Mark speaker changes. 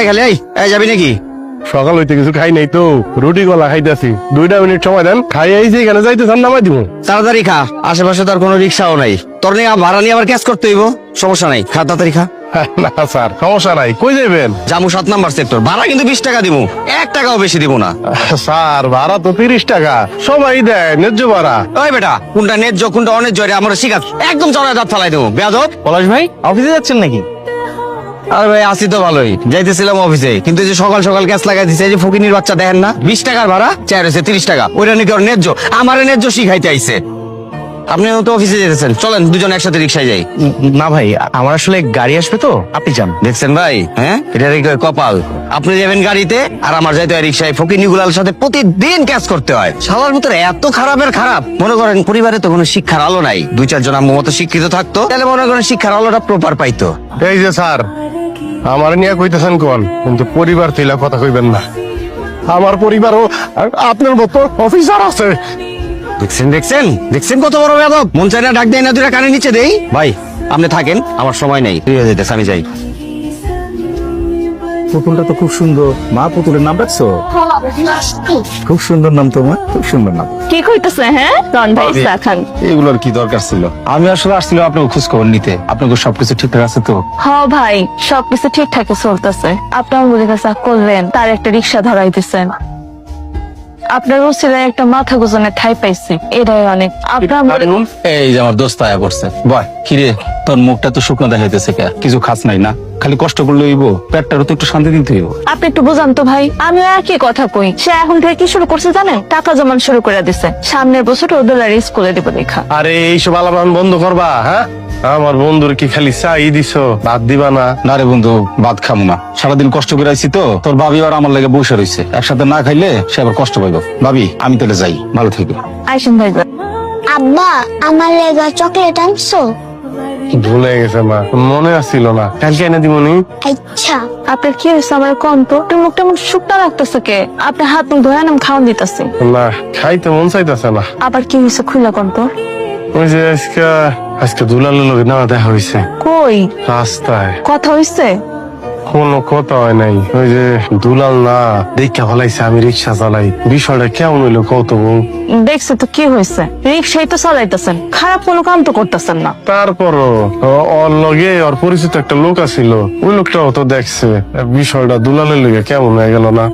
Speaker 1: খালি এই যাবি নাকি?
Speaker 2: সকাল হইতে কিছু খাই নাই তো, রুটি গলা খাইতেছি। 2 মিনিট সময় দেন, খাই আইছি, এখানে যাইতেছেন নামাই দিব।
Speaker 1: তাড়াতাড়ি খা, আশেপাশে তো আর কোনো রিক্সাও নাই। তোর নিয়ে ভাড়া নিয়ে আবার ক্যাশ করতে হইব, সমস্যা নাই, খা তাড়াতাড়ি খা।
Speaker 2: না স্যার, সমস্যা নাই, কই যাবেন?
Speaker 1: জামু 7 নাম্বার সেক্টর, ভাড়া কিন্তু 20 টাকা দিব, 1 টাকাও বেশি দিব না।
Speaker 2: স্যার ভাড়া তো 30 টাকা, সবাই দেয় ন্যায্য ভাড়া।
Speaker 1: ওই বেটা, কোনটা ন্যায্য কোনটা অন্যায্য রে আমরা শিখাত, একদম চড়ায় দাঁত ফালাই দেবো বেয়াদব।
Speaker 3: পলাশ ভাই অফিসে যাচ্ছেন নাকি?
Speaker 1: আরে ভাই আসি তো ভালোই, যাইতেছিলাম অফিসে, কিন্তু এই যে সকাল সকাল ক্যাশ লাগাই দিছে, এই যে ফকিনির বাচ্চা দেখেন না, 20 টাকার ভাড়া চাই হয়েছে 30 টাকা, ওইটা নাকি ওর ন্যায্য, আমার ন্যায্য শিখাইতে আইছে। আপনি তো অফিসে যেতেছেন, চলেন দুজন একসাথে রিক্সায় যাই।
Speaker 3: না ভাই, আমার আসলে গাড়ি আসবে তো, আপনি যান।
Speaker 1: দেখছেন ভাই, হ্যাঁ এটা কপাল, আপনি যাবেন গাড়িতে আর আমার যাইতে হয় রিক্সায়। ফকিনি গুলার সাথে প্রতিদিন ক্যাশ করতে হয়, শালার ভিতরে এত খারাপের খারাপ। মনে করেন পরিবারে তো কোনো শিক্ষার আলো নাই, 2-4 জন আম্মু মতো শিক্ষিত থাকতো, তাহলে মনে করেন শিক্ষার আলোটা প্রপার পাইতো।
Speaker 2: এই যে স্যার, আমার নিয়ে কইতেছেন কোন, কিন্তু পরিবার থেকে কথা কইবেন না। আমার পরিবারও আপনার মতো অফিসার আছে।
Speaker 1: দেখছেন দেখছেন দেখছেন কত বড় বেয়াদব, মন চায় না ডাক দেয় না, 2টা কানে নিচে দেই। ভাই আপনি থাকেন, আমার সময় নেই, তুই হয়ে যেতেছে, আমি যাই।
Speaker 3: পুতুলটা তো খুব সুন্দর। মা, পুতুলের নাম রাখছো? খুব সুন্দর নাম তো মা, খুব সুন্দর নাম।
Speaker 4: কি কইতেছে? হ্যাঁ রন ভাই চা খান।
Speaker 3: এগুলোর কি দরকার ছিল? আমি আসলে আসছিলাম আপনাকে খোঁজ খবর নিতে। আপনাকে সবকিছু ঠিকঠাক আছে তো?
Speaker 4: হ ভাই, সবকিছু ঠিকঠাক চলতেছে। আপনার মুখে কাছে করলেন, তার একটা রিক্সা ধরাই দিচ্ছেন, আপনার ওসিলায় একটা মাথা গুজনের ঠাই পাইছি, এটাই অনেক। আপনার
Speaker 3: এই যে আমার দোস্ত আয়া পড়ছে। বয়, কিরে তোর মুখটা তো শুকনো দেখাইতেছে কে? কিছু খাস নাই না? খালি কষ্ট করলে হইব? পেটটারও তো একটু শান্তি দিতে হইব।
Speaker 4: আপনি একটু বোঝান তো ভাই, আমি একই কথা কই। সে এখন থেকে কি শুরু করছে জানেন? টাকা জমান শুরু করে দিছে, সামনের বছর ওদের স্কুলে দিব দেখা।
Speaker 2: আরে এইসব আলাপান বন্ধ করবা, হ্যাঁ? আমার বন্ধুর কি খালি চাই দিছো, ভাত দিবা না?
Speaker 3: না রে বন্ধু, ভাত খামু না। সারাদিন কষ্ট করে আইছি তো, তোর ভাবি আর আমার লাগে বসে রইছে। একসাথে না খাইলে সে আবার কষ্ট পাইব। ভাবি, আমি তাহলে যাই, ভালো থেকো।
Speaker 4: আইসেন ভাই।
Speaker 5: আব্বা, আমার লেগা চকলেট আনছো?
Speaker 2: ভুলে গেছে মা, মনে আসছিল না, কালকে এনে দিবনি।
Speaker 5: আচ্ছা।
Speaker 4: আপনার কি হয়েছে আমার কোন তো? তোর মুখটা এমন শুকনা লাগতেছে কে? আপনার হাত মুখ ধোয়া নাম খাওয়ান দিতেছে।
Speaker 2: না, খাইতে মন চাইতেছে না।
Speaker 4: আবার কি হয়েছে খুলা কোন তো?
Speaker 2: ওই যে আজকে দুলালের লোক না দেখা হয়েছে
Speaker 4: কই?
Speaker 2: রাস্তায়।
Speaker 4: কথা হইছে?
Speaker 2: কোনো কথা হয় নাই। ওই যে দুলাল না দেখা ফলাইছে আমি রিক্সা চালাই, বিষয়টা কেমন হইলো কত বউ?
Speaker 4: দেখছে তো কি হয়েছে, রিক্সাই তো চালাইতেছেন, খারাপ কোনো কাম তো করতেছেন না।
Speaker 2: তারপরও ওর লগে ওর পরিচিত একটা লোক আছিল, ওই লোকটাও তো দেখছে। বিষয়টা দুলালের লগে কেমন হয়ে গেল না?